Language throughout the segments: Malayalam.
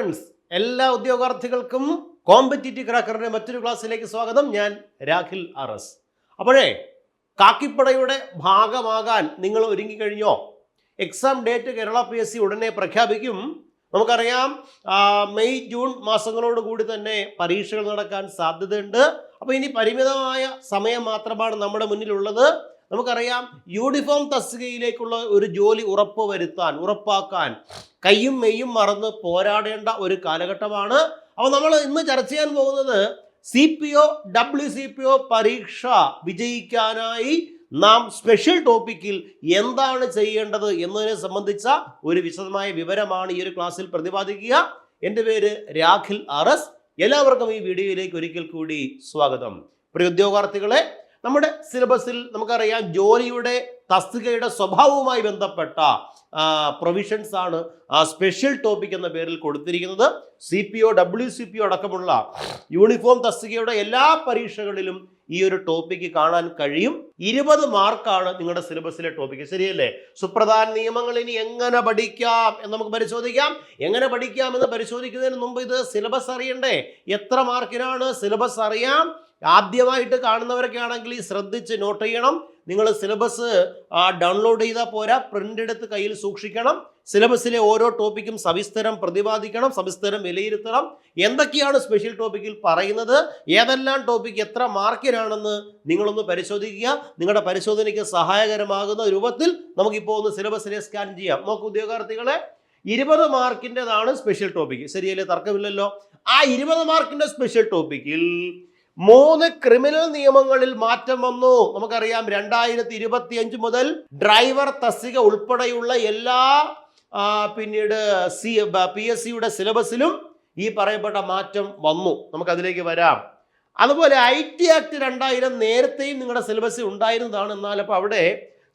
ഫ്രണ്ട്സ്, എല്ലാ ഉദ്യോഗാർത്ഥികൾക്കും കോമ്പറ്റിറ്റീവ് ക്രാക്കറിന്റെ മറ്റൊരു ക്ലാസ്സിലേക്ക് സ്വാഗതം. ഞാൻ രാഖിൽ RS. അപ്പോഴേ കാക്കിപ്പടയുടെ ഭാഗമാകാൻ നിങ്ങൾ ഒരുങ്ങിക്കഴിഞ്ഞോ? എക്സാം ഡേറ്റ് കേരള PSC ഉടനെ പ്രഖ്യാപിക്കും. നമുക്കറിയാം മെയ് ജൂൺ മാസങ്ങളോട് കൂടി തന്നെ പരീക്ഷകൾ നടക്കാൻ സാധ്യതയുണ്ട്. അപ്പോൾ ഇനി പരിമിതമായ സമയം മാത്രമാണ് നമ്മുടെ മുന്നിലുള്ളത്. നമുക്കറിയാം യൂണിഫോം തസ്തികയിലേക്കുള്ള ഒരു ജോലി ഉറപ്പാക്കാൻ കയ്യും മെയ്യും മറന്ന് പോരാടേണ്ട ഒരു കാലഘട്ടമാണ്. അപ്പോൾ നമ്മൾ ഇന്ന് ചർച്ച ചെയ്യാൻ പോകുന്നത് CPO WCPO പരീക്ഷ വിജയിക്കാനായി നാം സ്പെഷ്യൽ ടോപ്പിക്കിൽ എന്താണ് ചെയ്യേണ്ടത് എന്നതിനെ സംബന്ധിച്ച ഒരു വിശദമായ വിവരമാണ് ഈ ഒരു ക്ലാസ്സിൽ പ്രതിപാദിക്കുക. എൻ്റെ പേര് രാഖിൽ RS. എല്ലാവർക്കും ഈ വീഡിയോയിലേക്ക് ഒരിക്കൽ കൂടി സ്വാഗതം. പ്രിയ ഉദ്യോഗാർത്ഥികളെ, നമ്മുടെ സിലബസിൽ നമുക്കറിയാം ജോലിയുടെ തസ്തികയുടെ സ്വഭാവവുമായി ബന്ധപ്പെട്ട പ്രൊവിഷൻസ് ആണ് സ്പെഷ്യൽ ടോപ്പിക് എന്ന പേരിൽ കൊടുത്തിരിക്കുന്നത്. CPO WCPO അടക്കമുള്ള യൂണിഫോം തസ്തികയുടെ എല്ലാ പരീക്ഷകളിലും ഈ ഒരു ടോപ്പിക്ക് കാണാൻ കഴിയും. 20 മാർക്കാണ് നിങ്ങളുടെ സിലബസിലെ ടോപ്പിക്ക്, ശരിയല്ലേ? സുപ്രധാന നിയമങ്ങൾ ഇനി എങ്ങനെ പഠിക്കാം എന്ന് നമുക്ക് പരിശോധിക്കാം. എങ്ങനെ പഠിക്കാം എന്ന് പരിശോധിക്കുന്നതിന് മുമ്പ് ഇത് സിലബസ് അറിയണ്ടേ? എത്ര മാർക്കിനാണ് സിലബസ് അറിയാം. ആദ്യമായിട്ട് കാണുന്നവരൊക്കെ ആണെങ്കിൽ ഈ ശ്രദ്ധിച്ച് നോട്ട് ചെയ്യണം. നിങ്ങൾ സിലബസ് ഡൗൺലോഡ് ചെയ്താൽ പോരാ, പ്രിന്റ് എടുത്ത് കയ്യിൽ സൂക്ഷിക്കണം. സിലബസിലെ ഓരോ ടോപ്പിക്കും സവിസ്തരം പ്രതിപാദിക്കണം, സവിസ്തരം വിലയിരുത്തണം. എന്തൊക്കെയാണ് സ്പെഷ്യൽ ടോപ്പിക്കിൽ പറയുന്നത്, ഏതെല്ലാം ടോപ്പിക്ക് എത്ര മാർക്കിനാണെന്ന് നിങ്ങളൊന്ന് പരിശോധിക്കുക. നിങ്ങളുടെ പരിശോധനയ്ക്ക് സഹായകരമാകുന്ന രൂപത്തിൽ നമുക്കിപ്പോൾ ഒന്ന് സിലബസിനെ സ്കാൻ ചെയ്യാം. നോക്കൂ ഉദ്യോഗാർത്ഥികളെ, 20 മാർക്കിൻ്റെതാണ് സ്പെഷ്യൽ ടോപ്പിക്ക്, ശരിയല്ലേ? തർക്കമില്ലല്ലോ. ആ 20 മാർക്കിൻ്റെ സ്പെഷ്യൽ ടോപ്പിക്കിൽ 3 ക്രിമിനൽ നിയമങ്ങളിൽ മാറ്റം വന്നു. നമുക്കറിയാം 2025 മുതൽ ഡ്രൈവർ തസ്തിക ഉൾപ്പെടെയുള്ള എല്ലാ പിന്നീട് PSCയുടെ സിലബസിലും ഈ പറയപ്പെട്ട മാറ്റം വന്നു. നമുക്കതിലേക്ക് വരാം. അതുപോലെ IT ആക്ട് 2000 നേരത്തെയും നിങ്ങളുടെ സിലബസിൽ ഉണ്ടായിരുന്നതാണ്. എന്നാൽ അപ്പോൾ അവിടെ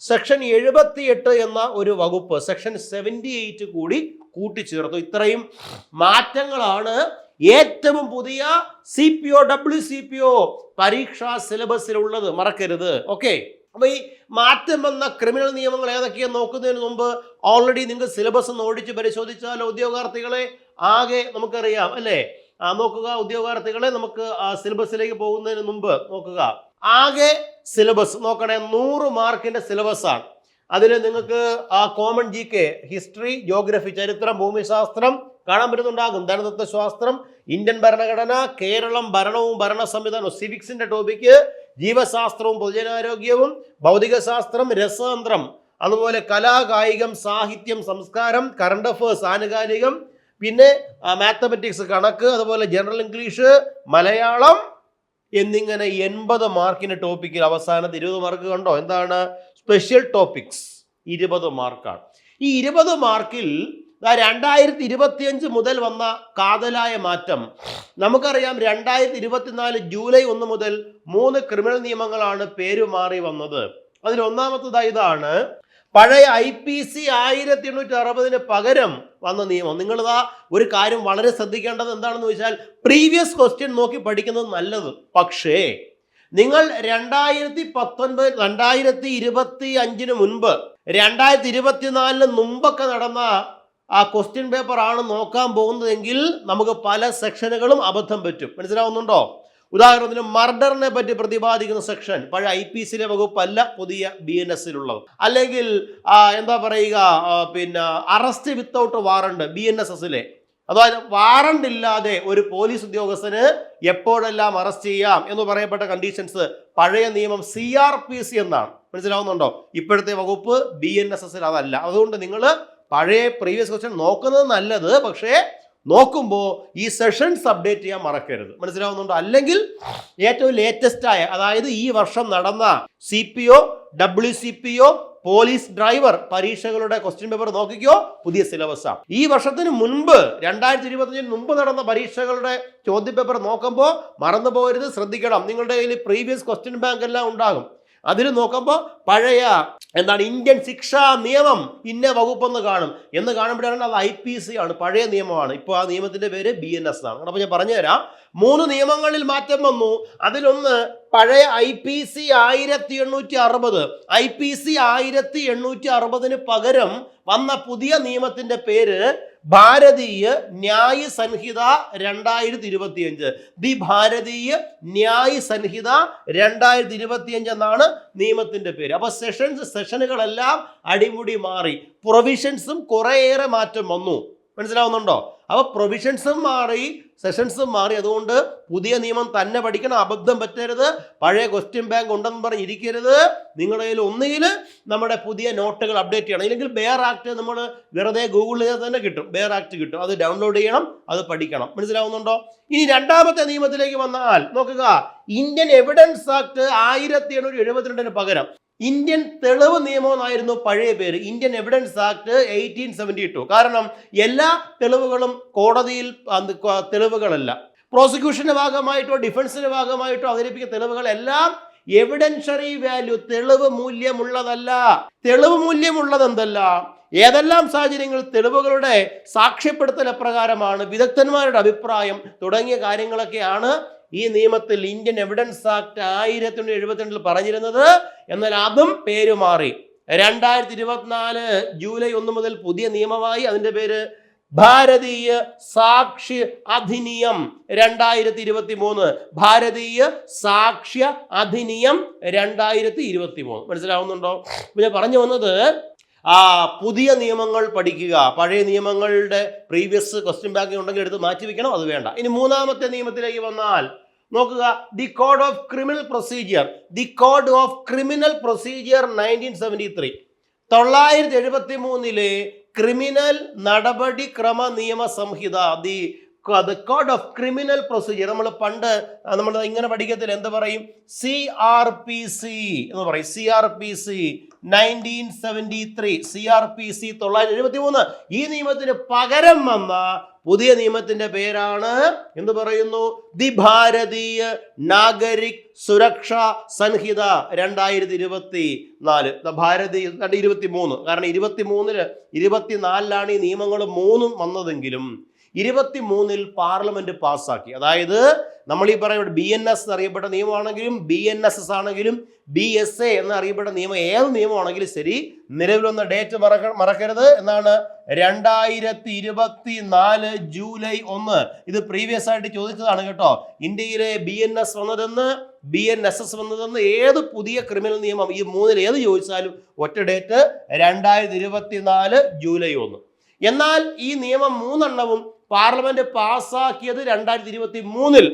സെക്ഷൻ 78 എന്ന ഒരു വകുപ്പ് സെക്ഷൻ 78 കൂടി കൂട്ടിച്ചേർത്തു. ഇത്രയും മാറ്റങ്ങളാണ് ഏറ്റവും പുതിയ CPO WCPO പരീക്ഷാ സിലബസിലുള്ളത്, മറക്കരുത്. ഓക്കെ, അപ്പൊ ഈ മാറ്റം വന്ന ക്രിമിനൽ നിയമങ്ങൾ ഏതൊക്കെയാണ് നോക്കുന്നതിന് മുമ്പ് ഓൾറെഡി നിങ്ങൾ സിലബസ് ഒന്ന് ഓടിച്ച് പരിശോധിച്ചാലോ ഉദ്യോഗാർത്ഥികളെ? ആകെ നമുക്കറിയാം അല്ലേ? നോക്കുക ഉദ്യോഗാർത്ഥികളെ, നമുക്ക് സിലബസിലേക്ക് പോകുന്നതിന് മുമ്പ് നോക്കുക. ആകെ സിലബസ് നോക്കണേ, 100 മാർക്കിന്റെ സിലബസ് ആണ്. അതിൽ നിങ്ങൾക്ക് കോമൺ GK, ഹിസ്റ്ററി, ജോഗ്രഫി, ചരിത്രം, ഭൂമിശാസ്ത്രം കാണാൻ പറ്റുന്നുണ്ടാകും. ധനതത്വശാസ്ത്രം, ഇന്ത്യൻ ഭരണഘടന, കേരളം, ഭരണവും ഭരണ സംവിധാനവും, സിവിക്സിന്റെ ടോപ്പിക്ക്, ജീവശാസ്ത്രവും പൊതുജനാരോഗ്യവും, ഭൗതികശാസ്ത്രം, രസതന്ത്രം, അതുപോലെ കലാ, കായികം, സാഹിത്യം, സംസ്കാരം, കറണ്ട് അഫേഴ്സ്, ആനുകാലികം, പിന്നെ മാത്തമെറ്റിക്സ്, കണക്ക്, അതുപോലെ ജനറൽ ഇംഗ്ലീഷ്, മലയാളം എന്നിങ്ങനെ 80 മാർക്കിന്റെ ടോപ്പിക്കിൽ അവസാനത്ത് 20 മാർക്ക് കണ്ടോ? എന്താണ് സ്പെഷ്യൽ ടോപ്പിക്സ്? 20 മാർക്കാണ്. ഈ 20 മാർക്കിൽ 2025 മുതൽ വന്ന കാതലായ മാറ്റം നമുക്കറിയാം. 2024 ജൂലൈ 1 മുതൽ 3 ക്രിമിനൽ നിയമങ്ങളാണ് പേരുമാറി വന്നത്. അതിൽ ഒന്നാമത്തത് ഇതാണ്, പഴയ IPC 1860 പകരം വന്ന നിയമം. നിങ്ങളിതാ ഒരു കാര്യം വളരെ ശ്രദ്ധിക്കേണ്ടത് എന്താണെന്ന് വെച്ചാൽ, പ്രീവിയസ് ക്വസ്റ്റ്യൻ നോക്കി പഠിക്കുന്നത് നല്ലത്. പക്ഷേ നിങ്ങൾ 2019 2025 മുൻപ് 2024 മുമ്പൊക്കെ നടന്ന ആ ക്വസ്റ്റ്യൻ പേപ്പർ ആണ് നോക്കാൻ പോകുന്നതെങ്കിൽ നമുക്ക് പല സെക്ഷനുകളും അബദ്ധം പറ്റും. മനസ്സിലാവുന്നുണ്ടോ? ഉദാഹരണത്തിന് മർഡറിനെ പറ്റി പ്രതിപാദിക്കുന്ന സെക്ഷൻ പഴയ IPCയിലെ വകുപ്പല്ല, പുതിയ BNSലുള്ളത്. അല്ലെങ്കിൽ എന്താ പറയുക, പിന്നെ അറസ്റ്റ് വിത്തൗട്ട് വാറണ്ട് BNSSലെ. അതായത് വാറണ്ട് ഇല്ലാതെ ഒരു പോലീസ് ഉദ്യോഗസ്ഥന് എപ്പോഴെല്ലാം അറസ്റ്റ് ചെയ്യാം എന്ന് പറയപ്പെട്ട കണ്ടീഷൻസ് പഴയ നിയമം CRPC എന്നാണ്. മനസ്സിലാവുന്നുണ്ടോ? ഇപ്പോഴത്തെ വകുപ്പ് BNSSൽ അതല്ല. അതുകൊണ്ട് നിങ്ങൾ പഴയ പ്രീവിയസ് ക്വസ്റ്റ്യൻ നോക്കുന്നത് നല്ലത്. പക്ഷേ നോക്കുമ്പോൾ ഈ സെഷൻസ് അപ്ഡേറ്റ് ചെയ്യാൻ മറക്കരുത്. മനസ്സിലാവുന്നുണ്ടോ? അല്ലെങ്കിൽ ഏറ്റവും ലേറ്റസ്റ്റ് ആയ, അതായത് ഈ വർഷം നടന്ന CPO WCPO പോലീസ് ഡ്രൈവർ പരീക്ഷകളുടെ ക്വസ്റ്റ്യൻ പേപ്പർ നോക്കിക്കോ, പുതിയ സിലബസാണ്. ഈ വർഷത്തിന് മുൻപ് 2025 മുമ്പ് നടന്ന പരീക്ഷകളുടെ ചോദ്യപേപ്പർ നോക്കുമ്പോൾ മറന്നു പോകരുത്, ശ്രദ്ധിക്കണം. നിങ്ങളുടെ കയ്യിൽ പ്രീവിയസ് ക്വസ്റ്റ്യൻ ബാങ്ക് എല്ലാം ഉണ്ടാകും. അതിൽ നോക്കുമ്പോൾ പഴയ ഇന്ത്യൻ ശിക്ഷാ നിയമം ഇന്ന വകുപ്പെന്ന് കാണും. എന്ന് കാണുമ്പോഴാണ് അത് IPC ആണ്, പഴയ നിയമമാണ്. ഇപ്പോൾ ആ നിയമത്തിന്റെ പേര് BNS ആണ്. അപ്പോൾ ഞാൻ പറഞ്ഞുതരാം. 3 നിയമങ്ങളിൽ മാറ്റം വന്നു. അതിലൊന്ന് പഴയ IPC 1860. IPC 1860 പകരം വന്ന പുതിയ നിയമത്തിന്റെ പേര് ഭാരതീയ ന്യായ സംഹിത 2025. ദി ഭാരതീയ ന്യായ സംഹിത 2025 എന്നാണ് നിയമത്തിന്റെ പേര്. അപ്പൊ സെഷനുകളെല്ലാം അടിമുടി മാറി, പ്രൊവിഷൻസും കുറേയേറെ മാറ്റം വന്നു. മനസ്സിലാവുന്നുണ്ടോ? അപ്പൊ പ്രൊവിഷൻസും മാറി, സെഷൻസും മാറി. അതുകൊണ്ട് പുതിയ നിയമം തന്നെ പഠിക്കണം, അബദ്ധം പറ്റരുത്. പഴയ ക്വസ്റ്റ്യൻ ബാങ്ക് ഉണ്ടെന്ന് പറഞ്ഞിരിക്കരുത്. നിങ്ങളുടെ കയ്യിൽ ഒന്നുകിൽ നമ്മുടെ പുതിയ നോട്ടുകൾ അപ്ഡേറ്റ് ചെയ്യണം, ഇല്ലെങ്കിൽ ബെയർ ആക്ട് നമ്മൾ വെറുതെ ഗൂഗിൾ ചെയ്താൽ തന്നെ കിട്ടും, ബെയർ ആക്ട് കിട്ടും. അത് ഡൗൺലോഡ് ചെയ്യണം, അത് പഠിക്കണം. മനസ്സിലാവുന്നുണ്ടോ? ഇനി രണ്ടാമത്തെ നിയമത്തിലേക്ക് വന്നാൽ നോക്കുക, ഇന്ത്യൻ എവിഡൻസ് ആക്ട് 1872 പകരം ഇന്ത്യൻ തെളിവ് നിയമം എന്നായിരുന്നു പഴയ പേര്. Indian evidence act 1872. കാരണം എല്ലാ തെളിവുകളും കോടതിയിൽ തെളിവുകളല്ല, പ്രോസിക്യൂഷന്റെ ഭാഗമായിട്ടോ ഡിഫൻസിന്റെ ഭാഗമായിട്ടോ അവതരിപ്പിക്കുന്ന തെളിവുകളെല്ലാം എവിഡൻഷ്യറി വാല്യൂ, തെളിവ് മൂല്യമുള്ളതല്ല. തെളിവ് മൂല്യമുള്ളത് എന്തല്ല, ഏതെല്ലാം സാഹചര്യങ്ങളിൽ തെളിവുകളുടെ സാക്ഷ്യപ്പെടുത്തൽ എപ്രകാരമാണ്, വിദഗ്ധന്മാരുടെ അഭിപ്രായം തുടങ്ങിയ കാര്യങ്ങളൊക്കെയാണ് ഈ നിയമത്തിൽ ഇന്ത്യൻ എവിഡൻസ് ആക്ട് 1872 പറഞ്ഞിരുന്നത്. എന്നാൽ അതും പേര് മാറി. 2024 ജൂലൈ 1 മുതൽ പുതിയ നിയമമായി. അതിന്റെ പേര് ഭാരതീയ സാക്ഷ്യ അധിനിയം 2023. ഭാരതീയ സാക്ഷ്യ അധിനിയം 2023. മനസ്സിലാവുന്നുണ്ടോ? പിന്നെ പറഞ്ഞു വന്നത് പുതിയ നിയമങ്ങൾ പഠിക്കുക. പഴയ നിയമങ്ങളുടെ പ്രീവിയസ് ക്വസ്റ്റ്യൻ ബാങ്ക് ഉണ്ടെങ്കിൽ എടുത്ത് മാറ്റി വെക്കണം, അത് വേണ്ട. ഇനി മൂന്നാമത്തെ നിയമത്തിലേക്ക് വന്നാൽ നോക്കുക, the code of criminal procedure. The code of criminal procedure 1973. 1973 criminal നടപടിക്രമ നിയമ സംഹിത, the code of criminal procedure. നമ്മൾ ഇങ്ങനെ പഠിക്കത്തില്ല, എന്ത് പറയും? CRPC എന്ന് പറയും. CRPC 1973. CRPC 1973. ഈ നിയമത്തിന് പകരം വന്ന പുതിയ നിയമത്തിന്റെ പേരാണ് എന്ത് പറയുന്നു? ദി ഭാരതീയ നാഗരിക് സുരക്ഷാ സംഹിത 2024. ഭാരതീയ 23. കാരണം 24 ഈ നിയമങ്ങൾ മൂന്നും വന്നതെങ്കിലും 23 പാർലമെന്റ് പാസ്സാക്കി. അതായത് നമ്മൾ ഈ പറയുന്ന BNS എന്നറിയപ്പെട്ട നിയമമാണെങ്കിലും BNSS ആണെങ്കിലും BSA എന്നറിയപ്പെട്ട നിയമം, ഏത് നിയമമാണെങ്കിലും ശരി, നിലവിൽ വന്ന ഡേറ്റ് മറക്കരുത്. എന്നാണ് 2024 ജൂലൈ 1. ഇത് പ്രീവിയസ് ആയിട്ട് ചോദിച്ചതാണ് കേട്ടോ. ഇന്ത്യയിലെ BNS വന്നതെന്ന്, BNSS വന്നതെന്ന്, ഏത് പുതിയ ക്രിമിനൽ നിയമം ഈ മൂന്നിൽ ഏത് ചോദിച്ചാലും ഒറ്റ ഡേറ്റ് 2024 ജൂലൈ 1. എന്നാൽ ഈ നിയമം മൂന്നെണ്ണവും പാർലമെന്റ് പാസ്സാക്കിയത് 2023.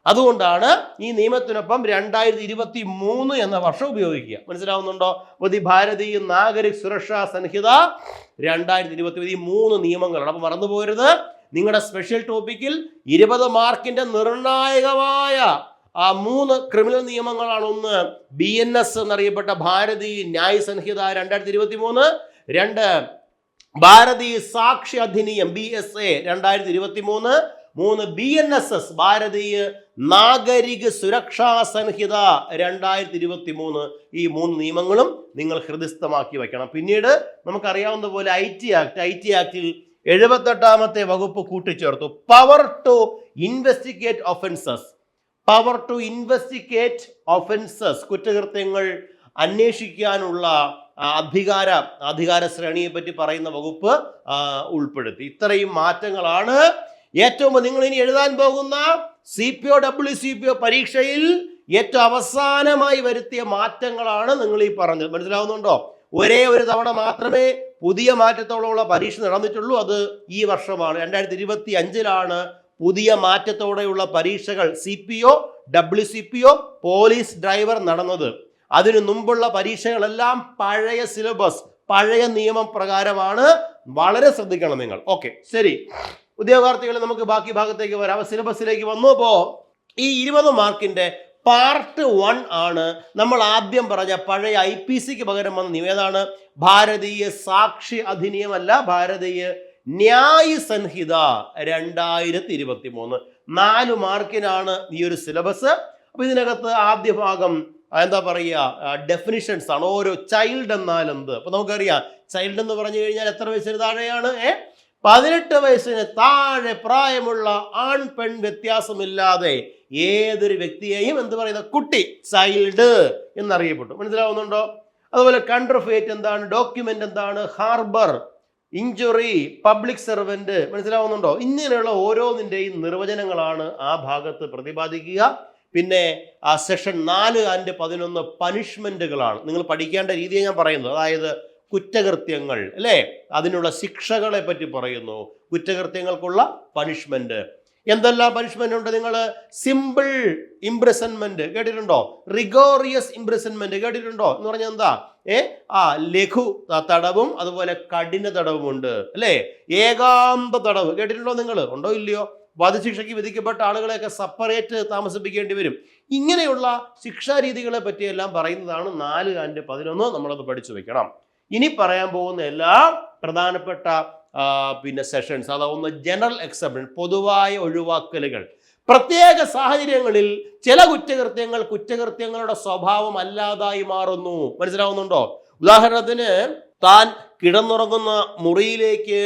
അതുകൊണ്ടാണ് ഈ നിയമത്തിനൊപ്പം 2023 എന്ന വർഷം ഉപയോഗിക്കുക. മനസ്സിലാവുന്നുണ്ടോ? ദി ഭാരതീയ നാഗരിക് സുരക്ഷാ സംഹിത 2023. ഈ 3 നിയമങ്ങളാണ്. അപ്പൊ മറന്നുപോകരുത്. നിങ്ങളുടെ സ്പെഷ്യൽ ടോപ്പിക്കിൽ 20 മാർക്കിന്റെ നിർണായകമായ 3 ക്രിമിനൽ നിയമങ്ങളാണ്. ഒന്ന് BNS എന്നറിയപ്പെട്ട ഭാരതീയ ന്യായ സംഹിത 2023. 2 ഭാരതീയ സാക്ഷ്യ അധിനിയം BSA 2023. 3 BNSS ഭാരതീയ നാഗരിക സുരക്ഷാ സംഹിത 2023. ഈ 3 നിയമങ്ങളും നിങ്ങൾ ഹൃദിസ്ഥമാക്കി വയ്ക്കണം. പിന്നീട് നമുക്കറിയാവുന്ന പോലെ IT ആക്ടിൽ 78ാമത്തെ വകുപ്പ് കൂട്ടിച്ചേർത്തു. Power to investigate offences. Power to investigate offences, കുറ്റകൃത്യങ്ങൾ അന്വേഷിക്കാനുള്ള അധികാര ശ്രേണിയെ പറ്റി പറയുന്ന വകുപ്പ് ഉൾപ്പെടുത്തി. ഇത്രയും മാറ്റങ്ങളാണ് ഏറ്റവും നിങ്ങൾ ഇനി എഴുതാൻ പോകുന്ന CPO WCPO പരീക്ഷയിൽ ഏറ്റവും അവസാനമായി വരുത്തിയ മാറ്റങ്ങളാണ് നിങ്ങൾ ഈ പറഞ്ഞത്. മനസ്സിലാവുന്നുണ്ടോ? ഒരേ ഒരു തവണ മാത്രമേ പുതിയ മാറ്റത്തോടെയുള്ള പരീക്ഷ നടന്നിട്ടുള്ളൂ. അത് ഈ വർഷമാണ്. 2025 പുതിയ മാറ്റത്തോടെയുള്ള പരീക്ഷകൾ CPO WCPO പോലീസ് ഡ്രൈവർ നടന്നത്. അതിനു മുമ്പുള്ള പരീക്ഷകളെല്ലാം പഴയ സിലബസ്, പഴയ നിയമം പ്രകാരമാണ്. വളരെ ശ്രദ്ധിക്കണം നിങ്ങൾ. ഓക്കെ, ശരി. ഉദ്യോഗാർത്ഥികളെ, നമുക്ക് ബാക്കി ഭാഗത്തേക്ക് വരാം. സിലബസിലേക്ക് വന്നപ്പോ ഈ 20 മാർക്കിന്റെ പാർട്ട് 1 ആണ് നമ്മൾ ആദ്യം പറഞ്ഞ പഴയ IPCക്ക് പകരം വന്ന നിയമം. ഏതാണ്? ഭാരതീയ സാക്ഷി അധിനിയം അല്ല, ഭാരതീയ ന്യായ സംഹിത 2023. 4 മാർക്കിനാണ് ഈ ഒരു സിലബസ്. അപ്പൊ ഇതിനകത്ത് ആദ്യ ഭാഗം എന്താ പറയുക, ഡെഫിനിഷൻസ് ആണ്. ഓരോ ചൈൽഡ് എന്നാൽ എന്ത്? അപ്പൊ നമുക്കറിയാം, ചൈൽഡ് എന്ന് പറഞ്ഞു കഴിഞ്ഞാൽ എത്ര വയസ്സിന് താഴെയാണ്? 18 വയസ്സിന് താഴെ പ്രായമുള്ള ആൺ പെൺ വ്യത്യാസമില്ലാതെ ഏതൊരു വ്യക്തിയെയും എന്ത് പറയുന്ന കുട്ടി, ചൈൽഡ് എന്നറിയപ്പെട്ടു. മനസ്സിലാവുന്നുണ്ടോ? അതുപോലെ കൺട്രഫേറ്റ് എന്താണ്, ഡോക്യുമെന്റ് എന്താണ്, ഹാർബർ, ഇഞ്ചുറി, പബ്ലിക് സെർവന്റ്, മനസ്സിലാവുന്നുണ്ടോ? ഇങ്ങനെയുള്ള ഓരോന്നിൻ്റെയും നിർവചനങ്ങളാണ് ആ ഭാഗത്ത് പ്രതിപാദിക്കുക. പിന്നെ ആ സെക്ഷൻ 4-11 പണിഷ്മെന്റുകളാണ്. നിങ്ങൾ പഠിക്കേണ്ട രീതിയെ ഞാൻ പറയുന്നത്. അതായത് കുറ്റകൃത്യങ്ങൾ, അല്ലേ, അതിനുള്ള ശിക്ഷകളെ പറ്റി പറയുന്നു. കുറ്റകൃത്യങ്ങൾക്കുള്ള പണിഷ്മെന്റ് എന്തെല്ലാം പണിഷ്മെന്റ് ഉണ്ട്? നിങ്ങൾ സിമ്പിൾ ഇംപ്രിസൺമെന്റ് കേട്ടിട്ടുണ്ടോ? റിഗോറിയസ് ഇംപ്രിസൺമെന്റ് കേട്ടിട്ടുണ്ടോ? എന്ന് പറഞ്ഞാൽ എന്താ? ലഘു തടവും അതുപോലെ കഠിന തടവും ഉണ്ട്, അല്ലേ? ഏകാന്ത തടവ് കേട്ടിട്ടുണ്ടോ? നിങ്ങൾ ഉണ്ടോ ഇല്ലയോ? വധശിക്ഷയ്ക്ക് വിധിക്കപ്പെട്ട ആളുകളെയൊക്കെ സെപ്പറേറ്റ് താമസിപ്പിക്കേണ്ടി വരും. ഇങ്ങനെയുള്ള ശിക്ഷാരീതികളെ പറ്റിയെല്ലാം പറയുന്നതാണ് 4-11. നമ്മളത് പഠിച്ചു വെക്കണം. ഇനി പറയാൻ പോകുന്ന എല്ലാ പ്രധാനപ്പെട്ട പിന്നെ സെഷൻസ്, അതാവുന്ന ജനറൽ എക്സെപ്ഷൻ, പൊതുവായ ഒഴിവാക്കലുകൾ. പ്രത്യേക സാഹചര്യങ്ങളിൽ ചില കുറ്റകൃത്യങ്ങളുടെ സ്വഭാവം അല്ലാതായി മാറുന്നു. മനസ്സിലാവുന്നുണ്ടോ? ഉദാഹരണത്തിന്, താൻ കിടന്നുറങ്ങുന്ന മുറിയിലേക്ക്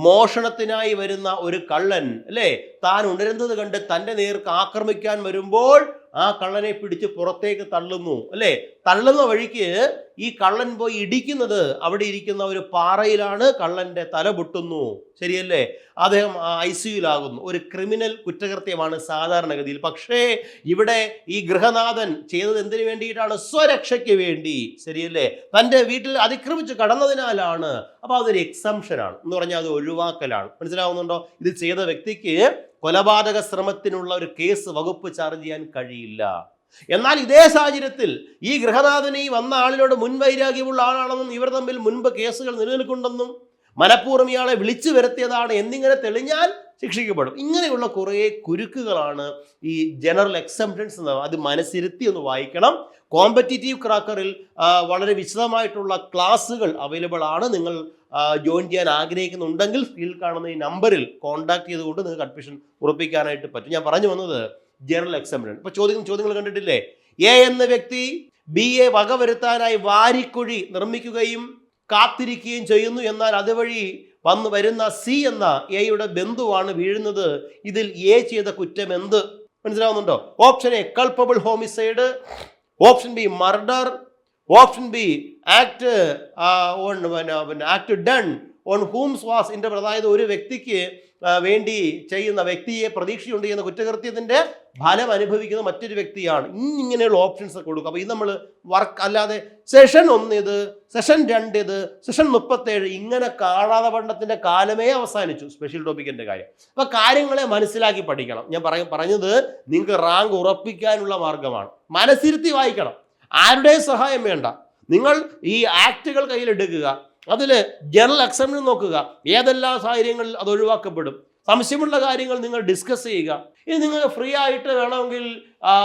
മോഷണത്തിനായി വരുന്ന ഒരു കള്ളൻ, അല്ലേ, താൻ ഉണരുന്നത് കണ്ട് തൻ്റെ നേർക്ക് ആക്രമിക്കാൻ വരുമ്പോൾ ആ കള്ളനെ പിടിച്ച് പുറത്തേക്ക് തള്ളുന്നു, അല്ലേ? തള്ളുന്ന വഴിക്ക് ഈ കള്ളൻ പോയി ഇടിക്കുന്നത് അവിടെ ഇരിക്കുന്ന ഒരു പാറയിലാണ്. കള്ളൻ്റെ തല പൊട്ടുന്നു, ശരിയല്ലേ? അദ്ദേഹം ICUലാകുന്നു. ഒരു ക്രിമിനൽ കുറ്റകൃത്യമാണ് സാധാരണഗതിയിൽ. പക്ഷേ ഇവിടെ ഈ ഗൃഹനാഥൻ ചെയ്തത് എന്തിനു വേണ്ടിയിട്ടാണ്? സ്വരക്ഷയ്ക്ക് വേണ്ടി, ശരിയല്ലേ? തൻ്റെ വീട്ടിൽ അതിക്രമിച്ച് കടന്നതിനാലാണ്. അപ്പോൾ അതൊരു എക്സംഷനാണ് എന്ന് പറഞ്ഞാൽ അത് ഒഴിവാക്കലാണ്. മനസ്സിലാവുന്നുണ്ടോ? ഇത് ചെയ്ത വ്യക്തിക്ക് കൊലപാതക ശ്രമത്തിനുള്ള ഒരു കേസ് വകുപ്പ് ചാർജ് ചെയ്യാൻ കഴിയില്ല. എന്നാൽ ഇതേ സാഹചര്യത്തിൽ ഈ ഗൃഹനാഥന് ഈ വന്ന ആളിനോട് മുൻവൈരാഗ്യമുള്ള ആളാണെന്നും ഇവർ തമ്മിൽ മുൻപ് കേസുകൾ നിലനിൽക്കുന്നുണ്ടെന്നും മനഃപൂർവ്വം ഇയാളെ വിളിച്ചു വരുത്തിയതാണ് എന്നിങ്ങനെ തെളിഞ്ഞാൽ ശിക്ഷിക്കപ്പെടും. ഇങ്ങനെയുള്ള കുറേ കുരുക്കുകളാണ് ഈ ജനറൽ എക്സെപ്ഷൻസ് എന്ന്. അത് മനസ്സിരുത്തി ഒന്ന് വായിക്കണം. കോമ്പറ്റീറ്റീവ് ക്രാക്കറിൽ വളരെ വിശദമായിട്ടുള്ള ക്ലാസ്സുകൾ അവൈലബിൾ ആണ്. നിങ്ങൾ ജോയിൻ ചെയ്യാൻ ആഗ്രഹിക്കുന്നുണ്ടെങ്കിൽ സ്ക്രീനിൽ കാണുന്ന ഈ നമ്പറിൽ കോൺടാക്ട് ചെയ്തുകൊണ്ട് നിങ്ങൾക്ക് അഡ്മിഷൻ ഉറപ്പിക്കാനായിട്ട് പറ്റും. ഞാൻ പറഞ്ഞു വന്നത് ജനറൽ എക്സെപ്ഷൻ. ഇപ്പൊ ചോദ്യങ്ങൾ കണ്ടിട്ടില്ലേ? എ എന്ന വ്യക്തി ബിയെ വകവരുത്താനായി വാരിക്കുഴി നിർമ്മിക്കുകയും കാത്തിരിക്കുകയും ചെയ്യുന്നു. എന്നാൽ അതുവഴി വരുന്ന സി എന്ന എയുടെ ബന്ധുവാണ് വീഴുന്നത്. ഇതിൽ എ ചെയ്ത കുറ്റം എന്ത്? മനസ്സിലാവുന്നുണ്ടോ? Option A culpable homicide, option B murder, option B act done on whom's was inter. അതായത് ഒരു വ്യക്തിക്ക് വേണ്ടി ചെയ്യുന്ന വ്യക്തിയെ പ്രതീക്ഷയുണ്ട് ചെയ്യുന്ന കുറ്റകൃത്യത്തിന്റെ ഫലം അനുഭവിക്കുന്ന മറ്റൊരു വ്യക്തിയാണ്. ഇങ്ങനെയുള്ള ഓപ്ഷൻസ് കൊടുക്കും. അപ്പോൾ ഇത് നമ്മൾ വർക്ക് അല്ലാതെ സെഷൻ 1 ഇത്, സെഷൻ 2 ഇത്, സെഷൻ 37 ഇങ്ങനെ കാണാതെ പഠനത്തിന്റെ കാലമേ അവസാനിച്ചു. സ്പെഷ്യൽ ടോപ്പിക്കിന്റെ കാര്യം. അപ്പോൾ കാര്യങ്ങളെ മനസ്സിലാക്കി പഠിക്കണം. ഞാൻ പറഞ്ഞത് നിങ്ങൾക്ക് റാങ്ക് ഉറപ്പിക്കാനുള്ള മാർഗമാണ്. മനസ്സിരുത്തി വായിക്കണം. ആരുടെയും സഹായം വേണ്ട. നിങ്ങൾ ഈ ആക്ടുകൾ കയ്യിലെടുക്കുക, അതിൽ ജനറൽ എക്സെപ്ഷൻ നോക്കുക, ഏതെല്ലാം സാഹചര്യങ്ങളിൽ അത് ഒഴിവാക്കപ്പെടും. സംശയമുള്ള കാര്യങ്ങൾ നിങ്ങൾ ഡിസ്കസ് ചെയ്യുക. ഇനി നിങ്ങൾക്ക് ഫ്രീ ആയിട്ട് വേണമെങ്കിൽ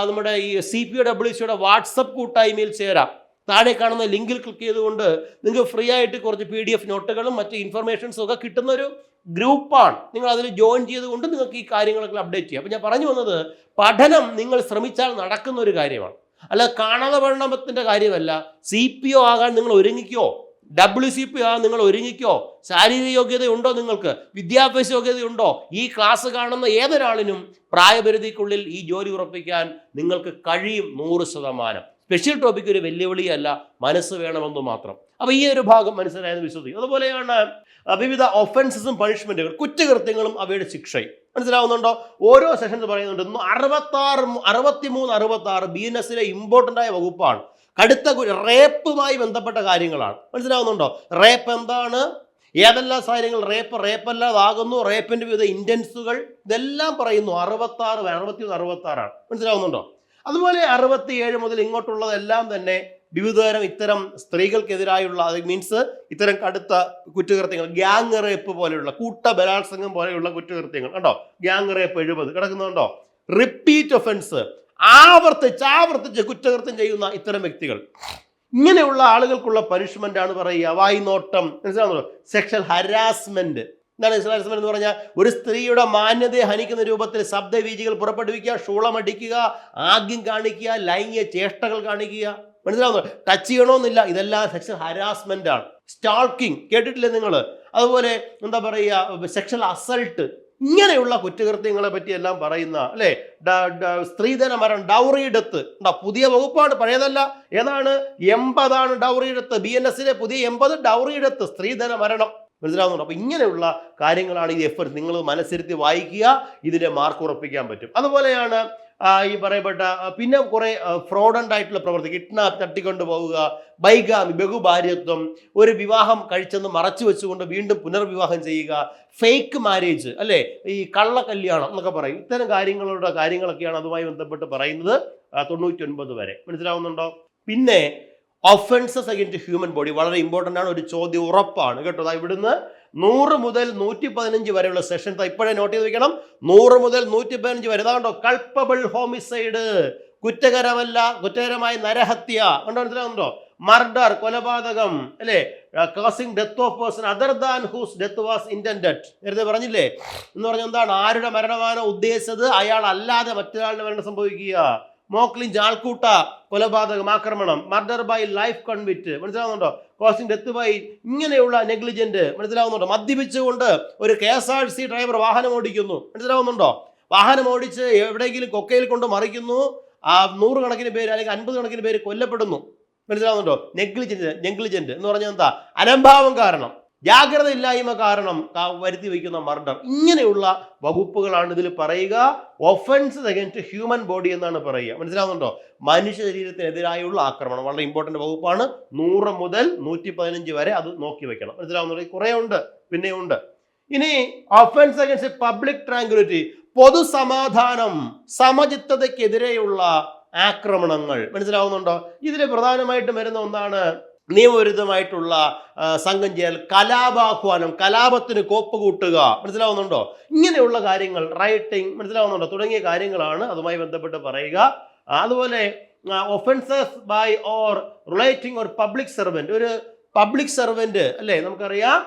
നമ്മുടെ ഈ CPWCയുടെ വാട്സപ്പ് കൂട്ടായ്മയിൽ ചേരാം. താഴെ കാണുന്ന ലിങ്കിൽ ക്ലിക്ക് ചെയ്തുകൊണ്ട് നിങ്ങൾക്ക് ഫ്രീ ആയിട്ട് കുറച്ച് PDF നോട്ടുകളും മറ്റ് ഇൻഫർമേഷൻസും ഒക്കെ കിട്ടുന്ന ഒരു ഗ്രൂപ്പാണ്. നിങ്ങൾ അതിൽ ജോയിൻ ചെയ്തുകൊണ്ട് നിങ്ങൾക്ക് ഈ കാര്യങ്ങളൊക്കെ അപ്ഡേറ്റ് ചെയ്യാം. അപ്പോൾ ഞാൻ പറഞ്ഞു വന്നത്, പഠനം നിങ്ങൾ ശ്രമിച്ചാൽ നടക്കുന്ന ഒരു കാര്യമാണ്, അല്ല കാണാതെ പഠനത്തിൻ്റെ കാര്യമല്ല. CPO ആകാൻ നിങ്ങൾ ഒരുങ്ങിക്കോ, WCP ആകാൻ നിങ്ങൾ ഒരുങ്ങിക്കോ. ശാരീരിക യോഗ്യതയുണ്ടോ നിങ്ങൾക്ക്? വിദ്യാഭ്യാസ യോഗ്യതയുണ്ടോ? ഈ ക്ലാസ് കാണുന്ന ഏതൊരാളിനും പ്രായപരിധിക്കുള്ളിൽ ഈ ജോലി ഉറപ്പിക്കാൻ നിങ്ങൾക്ക് കഴിയും 100%. സ്പെഷ്യൽ ടോപ്പിക് ഒരു വെല്ലുവിളിയല്ല, മനസ്സ് വേണമെന്ന് മാത്രം. അപ്പോൾ ഈ ഒരു ഭാഗം മനസ്സിലായെന്ന് വിശ്വസിക്കും. അതുപോലെയാണ് വിവിധ ഒഫൻസസും പണിഷ്മെന്റുകൾ, കുറ്റകൃത്യങ്ങളും അവയുടെ ശിക്ഷയും. മനസ്സിലാവുന്നുണ്ടോ? ഓരോ സെഷൻസ് പറയുന്നുണ്ട്. 63-66 BNSലെ ഇമ്പോർട്ടൻ്റ് ആയ വകുപ്പാണ്. കടുത്ത റേപ്പുമായി ബന്ധപ്പെട്ട കാര്യങ്ങളാണ്. മനസ്സിലാവുന്നുണ്ടോ? റേപ്പ് എന്താണ്, ഏതെല്ലാം സാഹചര്യങ്ങൾ റേപ്പല്ലാതാകുന്നു, റേപ്പിന്റെ വിവിധ ഇൻറ്റൻസുകൾ, ഇതെല്ലാം പറയുന്നു. 63-66 മനസ്സിലാവുന്നുണ്ടോ? അതുപോലെ 67 മുതൽ ഇങ്ങോട്ടുള്ളതെല്ലാം തന്നെ വിവിധതരം ഇത്തരം സ്ത്രീകൾക്കെതിരായുള്ള, അത് മീൻസ് ഇത്തരം കടുത്ത കുറ്റകൃത്യങ്ങൾ, ഗ്യാങ് റേപ്പ് പോലെയുള്ള, കൂട്ട ബലാത്സംഗം പോലെയുള്ള കുറ്റകൃത്യങ്ങൾ കണ്ടോ. Gang rape 70 കിടക്കുന്നുണ്ടോ. റിപ്പീറ്റ് ഒഫൻസ്, ആവർത്തിച്ച് കുറ്റകൃത്യം ചെയ്യുന്ന ഇത്തരം വ്യക്തികൾ, ഇങ്ങനെയുള്ള ആളുകൾക്കുള്ള പനിഷ്മെന്റ് ആണ് പറയുക വായ്നോട്ടം. മനസ്സിലാവുന്നല്ലോ? Sexual harassment. എന്താണ് ഹരാസ്മെന്റ് എന്ന് പറഞ്ഞാൽ? ഒരു സ്ത്രീയുടെ മാന്യതയെ ഹനിക്കുന്ന രൂപത്തിൽ ശബ്ദവീചികൾ പുറപ്പെടുവിക്കുക, ശൂളമടിക്കുക, ആഗ്യം കാണിക്കുക, ലൈംഗിക ചേഷ്ടകൾ കാണിക്കുക. മനസ്സിലാവുന്നു? ടച്ച് ചെയ്യണമെന്നില്ല. ഇതെല്ലാം സെക്ഷൽ ഹരാസ്മെന്റ് ആണ്. സ്റ്റാൾക്കിംഗ് കേട്ടിട്ടില്ലേ നിങ്ങൾ? അതുപോലെ എന്താ പറയുക, സെക്ഷൽ അസൾട്ട്, ഇങ്ങനെയുള്ള കുറ്റകൃത്യങ്ങളെ പറ്റി എല്ലാം പറയുന്ന, അല്ലേ? സ്ത്രീധന മരണം, ഡൗറി ഡെത്ത്. പുതിയ വകുപ്പാണ്, പഴയതല്ല. ഏതാണ്? 80 ഡൗറി ഡെത്ത്. BNSലെ പുതിയ 80 ഡൗറി ഡെത്ത്, സ്ത്രീധന മരണം. മനസ്സിലാവുന്നുണ്ടോ? അപ്പോൾ ഇങ്ങനെയുള്ള കാര്യങ്ങളാണ് ഈ എഫേർട്ട്. നിങ്ങൾ മനസ്സിരുത്തി വായിക്കുക, ഇതിൻ്റെ മാർക്ക് ഉറപ്പിക്കാൻ പറ്റും. അതുപോലെയാണ് ഈ പറയപ്പെട്ട പിന്നെ കുറേ ഫ്രോഡൻ്റ് ആയിട്ടുള്ള പ്രവൃത്തി, കിഡ്നാപ്പ്, തട്ടിക്കൊണ്ട് പോവുക, ബൈഗാമി, ബഹുഭാര്യത്വം, ഒരു വിവാഹം കഴിച്ചെന്ന് മറച്ചു വെച്ചുകൊണ്ട് വീണ്ടും പുനർവിവാഹം ചെയ്യുക, ഫേക്ക് മാരേജ്, അല്ലേ, ഈ കള്ളക്കല്യാണം എന്നൊക്കെ പറയും. ഇത്തരം കാര്യങ്ങളൊക്കെയാണ് അതുമായി ബന്ധപ്പെട്ട് പറയുന്നത് 99 വരെ. മനസ്സിലാവുന്നുണ്ടോ? പിന്നെ ഒഫൻസസ് അഗൈൻസ്റ്റ് ഹ്യൂമൻ ബോഡി വളരെ ഇമ്പോർട്ടൻ്റ് ആണ്. ഒരു ചോദ്യം ഉറപ്പാണ് കേട്ടോ. ഇവിടുന്ന് 100 മുതൽ 115 വരെയുള്ള സെഷൻസ് ഇപ്പോഴേ നോട്ട് ചെയ്ത് വെക്കണം. 100 മുതൽ 115 വരെ. അതാണ്ടോ കൾപ്പബിൾ ഹോമിസൈഡ്, കുറ്റകരമായ നരഹത്യ, കണ്ടോ, മനസ്സിലാവുന്നുണ്ടോ? മർഡർ, കൊലപാതകം, അല്ലേ, causing death of person other than whose death was intended. നേരത്തെ പറഞ്ഞില്ലേ, എന്ന് പറഞ്ഞാൽ എന്താണ്? ആരുടെ മരണമാണോ ഉദ്ദേശിച്ചത് അയാൾ അല്ലാതെ മറ്റൊരാളുടെ മരണം സംഭവിക്കുക. മോക്ലിഞ്ച്, ആൾക്കൂട്ട കൊലപാതകം, ആക്രമണം, മർഡർ ബൈ ലൈഫ് കൺവിറ്റ്, മനസ്സിലാവുന്നുണ്ടോ? കോസിംഗ് ഡെത്ത് ബൈ, ഇങ്ങനെയുള്ള നെഗ്ലിജന്റ്, മനസ്സിലാവുന്നുണ്ടോ? മദ്യപിച്ചുകൊണ്ട് ഒരു KSRTC ഡ്രൈവർ വാഹനം ഓടിക്കുന്നു, മനസ്സിലാവുന്നുണ്ടോ? വാഹനം ഓടിച്ച് എവിടെയെങ്കിലും കൊക്കയിൽ കൊണ്ട് മറിക്കുന്നു, 100 കണക്കിന് പേര് അല്ലെങ്കിൽ 50 കണക്കിന് പേര് കൊല്ലപ്പെടുന്നു, മനസ്സിലാവുന്നുണ്ടോ? നെഗ്ലിജന്റ് എന്ന് പറഞ്ഞാൽ എന്താ? അലംഭാവം കാരണം, ജാഗ്രത ഇല്ലായ്മ കാരണം വരുത്തി വയ്ക്കുന്ന മർഡർ. ഇങ്ങനെയുള്ള വകുപ്പുകളാണ് ഇതിൽ പറയുക. ഒഫൻസസ് അഗൈൻസ്റ്റ് ഹ്യൂമൻ ബോഡി എന്നാണ് പറയുക. മനസ്സിലാവുന്നുണ്ടോ? മനുഷ്യ ശരീരത്തിനെതിരായുള്ള ആക്രമണം വളരെ ഇമ്പോർട്ടൻ്റ് വകുപ്പാണ്. 100 മുതൽ 115 വരെ അത് നോക്കി വെക്കണം. മനസ്സിലാവുന്നുണ്ടോ? കുറേ ഉണ്ട്, പിന്നെയുണ്ട്. ഇനി ഒഫൻസ് അഗൈൻസ്റ്റ് പബ്ലിക് ട്രാങ്ക്വിലിറ്റി, പൊതുസമാധാനം, സമചിത്തതയ്ക്കെതിരെയുള്ള ആക്രമണങ്ങൾ, മനസ്സിലാവുന്നുണ്ടോ? ഇതിൽ പ്രധാനമായിട്ടും വരുന്ന ഒന്നാണ് നിയമവിരുദ്ധമായിട്ടുള്ള സംഘം ചെയ്യൽ, കലാപാഹ്വാനം, കലാപത്തിന് കോപ്പ് കൂട്ടുക, മനസ്സിലാവുന്നുണ്ടോ? ഇങ്ങനെയുള്ള കാര്യങ്ങൾ, റൈറ്റിംഗ്, മനസ്സിലാവുന്നുണ്ടോ? തുടങ്ങിയ കാര്യങ്ങളാണ് അതുമായി ബന്ധപ്പെട്ട് പറയുക. അതുപോലെ ഒഫൻസസ് ബൈ ഓർ റിലേറ്റിംഗ് ഒരു പബ്ലിക് സെർവൻറ്റ്, ഒരു പബ്ലിക് സെർവൻറ്റ്, അല്ലേ, നമുക്കറിയാം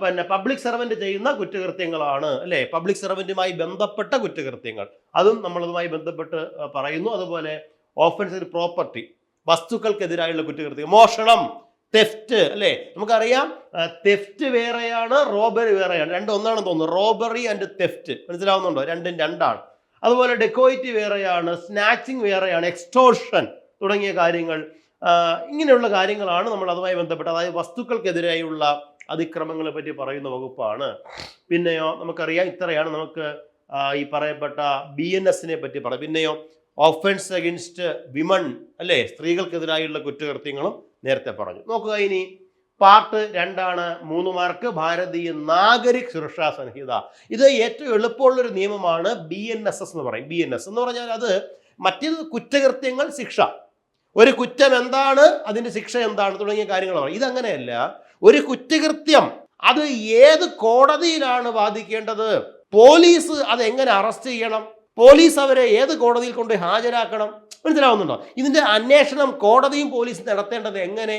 പിന്നെ പബ്ലിക് സെർവൻറ്റ് ചെയ്യുന്ന കുറ്റകൃത്യങ്ങളാണ്, അല്ലേ, പബ്ലിക് സെർവൻറ്റുമായി ബന്ധപ്പെട്ട കുറ്റകൃത്യങ്ങൾ, അതും നമ്മളതുമായി ബന്ധപ്പെട്ട് പറയുന്നു. അതുപോലെ ഓഫൻസ് പ്രോപ്പർട്ടി, വസ്തുക്കൾക്കെതിരായുള്ള കുറ്റകൃത്യം, മോഷണം, തെഫ്റ്റ്, അല്ലേ, നമുക്കറിയാം തെഫ്റ്റ് വേറെയാണ്, റോബറി വേറെയാണ്. രണ്ടും ഒന്നാണെന്ന് തോന്നുന്നു. റോബറി ആൻഡ് തെഫ്റ്റ്, മനസ്സിലാവുന്നുണ്ടോ? രണ്ടും രണ്ടാണ്. അതുപോലെ ഡെക്കോയിറ്റി വേറെയാണ്, സ്നാച്ചിങ് വേറെയാണ്, എക്സ്റ്റോർഷൻ തുടങ്ങിയ കാര്യങ്ങൾ. ഇങ്ങനെയുള്ള കാര്യങ്ങളാണ് നമ്മൾ അതുമായി ബന്ധപ്പെട്ട്, അതായത് വസ്തുക്കൾക്കെതിരായുള്ള അതിക്രമങ്ങളെ പറ്റി പറയുന്ന വകുപ്പാണ്. പിന്നെയോ നമുക്കറിയാം ഇത്രയാണ് നമുക്ക് ഈ പറയപ്പെട്ട BNS പറ്റി പറയാം. പിന്നെയോ ഒഫൻസ് അഗൈൻസ്റ്റ് വിമൺ, അല്ലേ, സ്ത്രീകൾക്കെതിരായുള്ള കുറ്റകൃത്യങ്ങളും നേരത്തെ പറഞ്ഞു. നോക്കുക, ഇനി പാർട്ട് 2 3 മാർക്ക്, ഭാരതീയ നാഗരിക് സുരക്ഷാ സംഹിത. ഇത് ഏറ്റവും എളുപ്പമുള്ളൊരു നിയമമാണ്. BNSS എന്ന് പറയും. BNS എന്ന് പറഞ്ഞാൽ അത് മറ്റേത് കുറ്റകൃത്യങ്ങൾ, ശിക്ഷ, ഒരു കുറ്റം എന്താണ്, അതിൻ്റെ ശിക്ഷ എന്താണ് തുടങ്ങിയ കാര്യങ്ങൾ പറയും. ഇതങ്ങനെയല്ല. ഒരു കുറ്റകൃത്യം അത് ഏത് കോടതിയിലാണ് വാദിക്കേണ്ടത്, പോലീസ് അത് എങ്ങനെ അറസ്റ്റ് ചെയ്യണം, പോലീസ് അവരെ ഏത് കോടതിയിൽ കൊണ്ട് ഹാജരാക്കണം, മനസ്സിലാവുന്നുണ്ടോ? ഇതിൻ്റെ അന്വേഷണം കോടതിയും പോലീസും നടത്തേണ്ടത് എങ്ങനെ,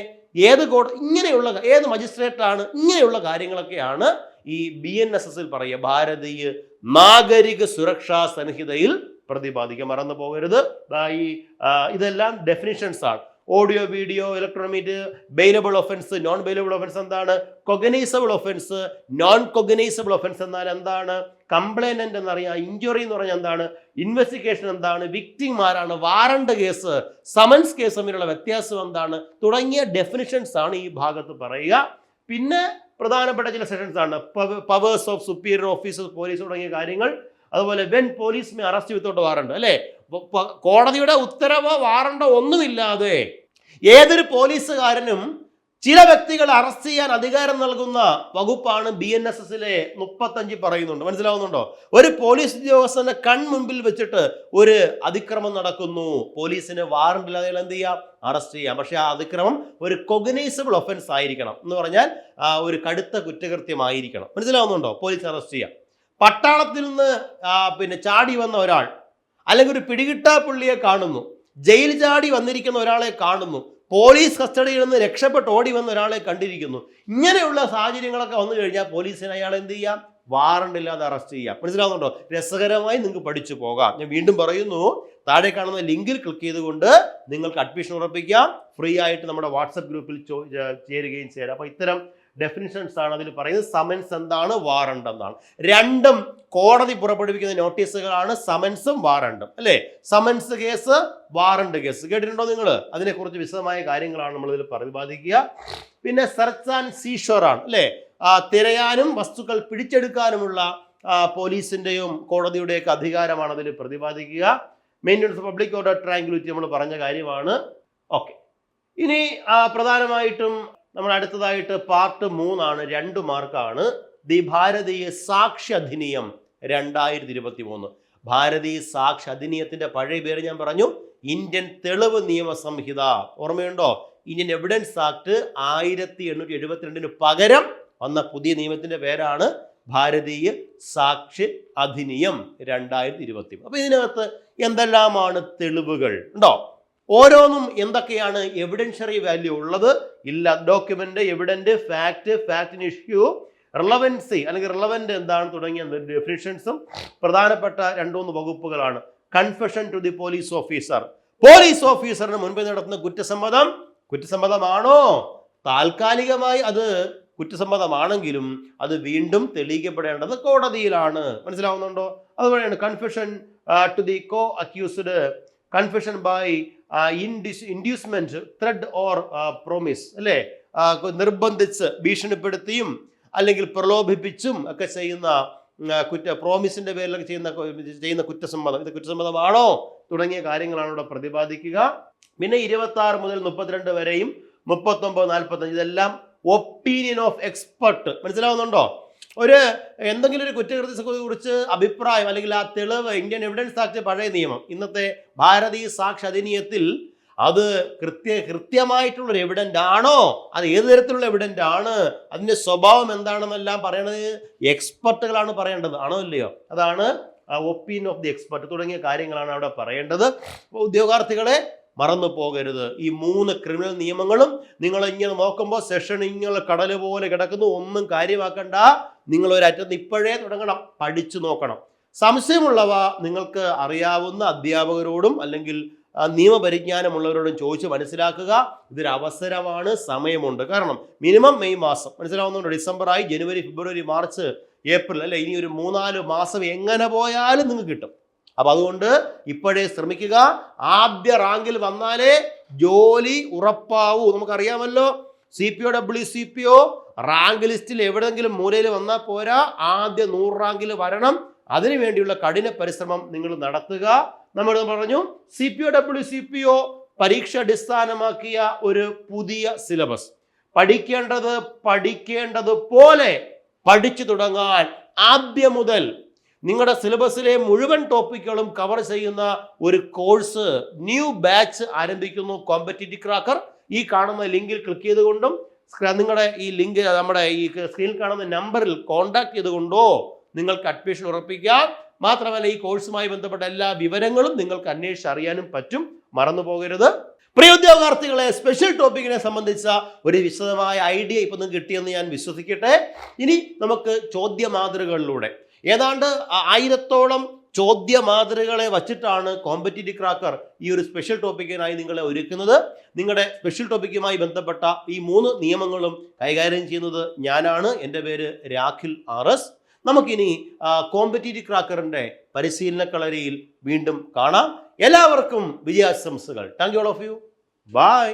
ഏത് കോടതി, ഇങ്ങനെയുള്ള ഏത് മജിസ്ട്രേറ്റാണ്, ഇങ്ങനെയുള്ള കാര്യങ്ങളൊക്കെയാണ് ഈ BNSS പറയുക. ഭാരതീയ നാഗരിക സുരക്ഷാ സംഹിതയിൽ പ്രതിപാദിക്കുക. മറന്നു പോകരുത്. ഇതെല്ലാം ഡെഫിനിഷൻസ് ആണ്. Audio, video, electronic, bailable offence, non bailable offence എന്താണ്, cognizable offence, non cognizable offence എന്നാൽ എന്താണ്, കംപ്ലൈനന്റ് എന്നറിയാം, ഇഞ്ചുറി എന്ന് പറഞ്ഞാൽ എന്താണ്, ഇൻവെസ്റ്റിഗേഷൻ എന്താണ്, വിക്ടിം ആരാണ്, വാറണ്ട് കേസ്, സമൻസ് കേസ് തമ്മിലുള്ള വ്യത്യാസം എന്താണ് തുടങ്ങിയ ഡെഫിനിഷൻസ് ആണ് ഈ ഭാഗത്ത് പറയുക. പിന്നെ പ്രധാനപ്പെട്ട ചില സെഷൻസ് ആണ് powers of superior officers, police തുടങ്ങിയ കാര്യങ്ങൾ. അതുപോലെ when police may arrest without warrant, അല്ലേ, കോടതിയുടെ ഉത്തരവോ വാറണ്ടോ ഒന്നുമില്ലാതെ ഏതൊരു പോലീസുകാരനും ചില വ്യക്തികളെ അറസ്റ്റ് ചെയ്യാൻ അധികാരം നൽകുന്ന വകുപ്പാണ് BNSSലെ 35 പറയുന്നുണ്ട്. മനസ്സിലാവുന്നുണ്ടോ? ഒരു പോലീസ് ഉദ്യോഗസ്ഥനെ കൺമുമ്പിൽ വെച്ചിട്ട് ഒരു അതിക്രമം നടക്കുന്നു, പോലീസിന് വാറണ്ട് ഇല്ലാതെ എന്ത് ചെയ്യാം, അറസ്റ്റ് ചെയ്യാം. പക്ഷെ ആ അതിക്രമം ഒരു കൊഗ്നൈസബിൾ ഒഫൻസ് ആയിരിക്കണം. എന്ന് പറഞ്ഞാൽ ഒരു കടുത്ത കുറ്റകൃത്യമായിരിക്കണം. മനസ്സിലാവുന്നുണ്ടോ? പോലീസ് അറസ്റ്റ് ചെയ്യാം. പട്ടാളത്തിൽ നിന്ന് പിന്നെ ചാടി വന്ന ഒരാൾ, അല്ലെങ്കിൽ ഒരു പിടികിട്ടാപ്പുള്ളിയെ കാണുന്നു, ജയിൽ ചാടി വന്നിരിക്കുന്ന ഒരാളെ കാണുന്നു, പോലീസ് കസ്റ്റഡിയിൽ നിന്ന് രക്ഷപ്പെട്ട് ഓടി വന്ന ഒരാളെ കണ്ടിരിക്കുന്നു. ഇങ്ങനെയുള്ള സാഹചര്യങ്ങളൊക്കെ വന്നു കഴിഞ്ഞാൽ പോലീസിന് അയാൾ എന്ത് ചെയ്യാം, വാറണ്ട് ഇല്ലാതെ അറസ്റ്റ് ചെയ്യാം. മനസ്സിലാവുന്നുണ്ടോ? രസകരമായി നിങ്ങൾക്ക് പഠിച്ചു പോകാം. ഞാൻ വീണ്ടും പറയുന്നു, താഴെ കാണുന്ന ലിങ്കിൽ ക്ലിക്ക് ചെയ്തുകൊണ്ട് നിങ്ങൾക്ക് അഡ്മിഷൻ ഉറപ്പിക്കാം. ഫ്രീ ആയിട്ട് നമ്മുടെ വാട്സപ്പ് ഗ്രൂപ്പിൽ ചേരുകയും ചെയ്യാം. അപ്പോൾ ഇത്തരം ഡെഫിനിഷൻസ് ആണ് അതിൽ പറയുന്നത്. സമൻസ് എന്താണ്, വാറണ്ട് എന്താണ്. രണ്ടും കോടതി പുറപ്പെടുവിക്കുന്ന നോട്ടീസുകളാണ്, സമൻസും വാറണ്ടും, അല്ലേ. സമൻസ് കേസ്, വാറണ്ട് കേസ് കേട്ടിട്ടുണ്ടോ നിങ്ങൾ? അതിനെക്കുറിച്ച് വിശദമായ കാര്യങ്ങളാണ് നമ്മൾ ഇതിൽ പ്രതിപാദിക്കുക. പിന്നെ സെർച്ച് ആൻഡ് സീഷർ ആണ്, അല്ലേ. തിരയാനും വസ്തുക്കൾ പിടിച്ചെടുക്കാനുമുള്ള പോലീസിൻ്റെയും കോടതിയുടെയൊക്കെ അധികാരമാണ് അതിൽ പ്രതിപാദിക്കുക. മെയിൻ്റനൻസ് പബ്ലിക് ഓർഡർ ട്രാങ്ക്വിലിറ്റി നമ്മൾ പറഞ്ഞ കാര്യമാണ്. ഓക്കെ, ഇനി പ്രധാനമായിട്ടും നമ്മൾ അടുത്തതായിട്ട് പാർട്ട് 3 2 മാർക്കാണ്. ദി ഭാരതീയ സാക്ഷ്യ അധിനിയം 2023. ഭാരതീയ സാക്ഷ്യ അധിനിയത്തിന്റെ പഴയ പേര് ഞാൻ പറഞ്ഞു, ഇന്ത്യൻ തെളിവ് നിയമ സംഹിത. ഓർമ്മയുണ്ടോ? ഇന്ത്യൻ എവിഡൻസ് ആക്ട് 1872 പകരം വന്ന പുതിയ നിയമത്തിന്റെ പേരാണ് ഭാരതീയ സാക്ഷ്യ അധിനിയം 2023. അപ്പൊ ഇതിനകത്ത് എന്തെല്ലാമാണ് തെളിവുകൾ ഉണ്ടോ? ഓരോന്നും എന്തൊക്കെയാണ് എവിഡൻഷ്യറി വാല്യൂ ഉള്ളത്, ഇല്ല, document, evident, fact issue, relevancy അല്ലെങ്കിൽ റിലവന്റ് എന്താണ് തുടങ്ങിയ ഡെഫിനിഷൻസും പ്രധാനപ്പെട്ട 2-3 വകുപ്പുകളാണ്. Confession to the police officer. Police ഓഫീസറിന് മുൻപ് നടത്തുന്ന കുറ്റസമ്മതമാണോ? താൽക്കാലികമായി അത് കുറ്റസമ്മതമാണെങ്കിലും അത് വീണ്ടും തെളിയിക്കപ്പെടേണ്ടത് കോടതിയിലാണ്. മനസ്സിലാവുന്നുണ്ടോ? അതുപോലെയാണ് confession to the co accused, confession by inducement, threat or promise, അല്ലേ? നിർബന്ധിച്ച് ഭീഷണിപ്പെടുത്തിയും അല്ലെങ്കിൽ പ്രലോഭിപ്പിച്ചും ഒക്കെ ചെയ്യുന്ന പ്രോമിസിന്റെ പേരിലൊക്കെ ചെയ്യുന്ന കുറ്റസമ്മതം, ഇത് കുറ്റസമ്മതമാണോ തുടങ്ങിയ കാര്യങ്ങളാണ് ഇവിടെ പ്രതിപാദിക്കുക. പിന്നെ 26 മുതൽ 32 വരെയും 39, 45 ഇതെല്ലാം ഒപ്പീനിയൻ ഓഫ് എക്സ്പെർട്ട്. മനസ്സിലാവുന്നുണ്ടോ? എന്തെങ്കിലും ഒരു കുറ്റകൃത്യത്തെ കുറിച്ച് അഭിപ്രായം അല്ലെങ്കിൽ ആ തെളിവ്, ഇന്ത്യൻ എവിഡൻസ് ആക്ട് പഴയ നിയമം, ഇന്നത്തെ ഭാരതീയ സാക്ഷ്യ അധിനിയത്തിൽ അത് കൃത്യമായിട്ടുള്ളൊരു എവിഡന്റ് ആണോ, അത് ഏത് തരത്തിലുള്ള എവിഡന്റ് ആണ്, അതിന്റെ സ്വഭാവം എന്താണെന്നെല്ലാം പറയണത് എക്സ്പെർട്ടുകളാണ് പറയേണ്ടത്, ആണോ ഇല്ലയോ? അതാണ് ഒപ്പീനിയൻ ഓഫ് ദി എക്സ്പെർട്ട് തുടങ്ങിയ കാര്യങ്ങളാണ് അവിടെ പറയേണ്ടത്. ഉദ്യോഗാർത്ഥികളെ മറന്നു പോകരുത്. ഈ 3 ക്രിമിനൽ നിയമങ്ങളും നിങ്ങൾ ഇങ്ങനെ നോക്കുമ്പോൾ സെഷൻ ഇങ്ങനെ കടല് പോലെ കിടക്കുന്നു. ഒന്നും കാര്യമാക്കണ്ട, നിങ്ങൾ ഒരറ്റത്ത് ഇപ്പോഴേ തുടങ്ങണം, പഠിച്ചു നോക്കണം. സംശയമുള്ളവ നിങ്ങൾക്ക് അറിയാവുന്ന അധ്യാപകരോടും അല്ലെങ്കിൽ നിയമപരിജ്ഞാനമുള്ളവരോടും ചോദിച്ച് മനസ്സിലാക്കുക. ഇതൊരു അവസരമാണ്, സമയമുണ്ട്. കാരണം മിനിമം മെയ് മാസം, മനസ്സിലാവുന്നുണ്ട്, ഡിസംബറായി, ജനുവരി, ഫെബ്രുവരി, മാർച്ച്, ഏപ്രിൽ, അല്ലെ, ഇനി ഒരു 3-4 മാസം എങ്ങനെ പോയാലും നിങ്ങൾക്ക് കിട്ടും. അപ്പൊ അതുകൊണ്ട് ഇപ്പോഴേ ശ്രമിക്കുക. ആദ്യ റാങ്കിൽ വന്നാലേ ജോലി ഉറപ്പാവൂ. നമുക്കറിയാമല്ലോ, CPO WCPO റാങ്ക് ലിസ്റ്റിൽ എവിടെയെങ്കിലും മൂലയിൽ വന്നാൽ പോരാ, ആദ്യ 100 റാങ്കിൽ വരണം. അതിനുവേണ്ടിയുള്ള കഠിന പരിശ്രമം നിങ്ങൾ നടത്തുക. നമ്മൾ പറഞ്ഞു, CPO WCPO പരീക്ഷ അടിസ്ഥാനമാക്കിയ ഒരു പുതിയ സിലബസ്, പഠിക്കേണ്ടത് പോലെ പഠിച്ചു തുടങ്ങാൻ ആദ്യം മുതൽ നിങ്ങളുടെ സിലബസിലെ മുഴുവൻ ടോപ്പിക്കുകളും കവർ ചെയ്യുന്ന ഒരു കോഴ്സ്, ന്യൂ ബാച്ച് ആരംഭിക്കുന്നു. Competitive cracker. ഈ കാണുന്ന ലിങ്കിൽ ക്ലിക്ക് ചെയ്തുകൊണ്ടും നിങ്ങളുടെ ഈ ലിങ്ക് നമ്മുടെ ഈ സ്ക്രീനിൽ കാണുന്ന നമ്പറിൽ കോൺടാക്ട് ചെയ്തുകൊണ്ടോ നിങ്ങൾക്ക് അഡ്മിഷൻ ഉറപ്പിക്കാം. മാത്രമല്ല, ഈ കോഴ്സുമായി ബന്ധപ്പെട്ട എല്ലാ വിവരങ്ങളും നിങ്ങൾക്ക് അന്വേഷിച്ചറിയാനും പറ്റും. മറന്നു പോകരുത്. പ്രിയ ഉദ്യോഗാർത്ഥികളെ, സ്പെഷ്യൽ ടോപ്പിക്കിനെ സംബന്ധിച്ച ഒരു വിശദമായ ഐഡിയ ഇപ്പൊ നിങ്ങൾക്ക് കിട്ടിയെന്ന് ഞാൻ വിശ്വസിക്കട്ടെ. ഇനി നമുക്ക് ചോദ്യ മാതൃകകളിലൂടെ ഏതാണ്ട് 1000-ഓളം ചോദ്യ മാതൃകകളെ വച്ചിട്ടാണ് കോമ്പറ്റീറ്റീവ് ക്രാക്കർ ഈ ഒരു സ്പെഷ്യൽ ടോപ്പിക്കിനായി നിങ്ങളെ ഒരുക്കുന്നത്. നിങ്ങളുടെ സ്പെഷ്യൽ ടോപ്പിക്കുമായി ബന്ധപ്പെട്ട ഈ 3 നിയമങ്ങളും കൈകാര്യം ചെയ്യുന്നത് ഞാനാണ്. എൻ്റെ പേര് രാഖിൽ RS. നമുക്കിനി കോമ്പറ്റീറ്റീവ് ക്രാക്കറിന്റെ പരിശീലന കളരിയിൽ വീണ്ടും കാണാം. എല്ലാവർക്കും വിജയാശംസകൾ. Thank you all of you. By.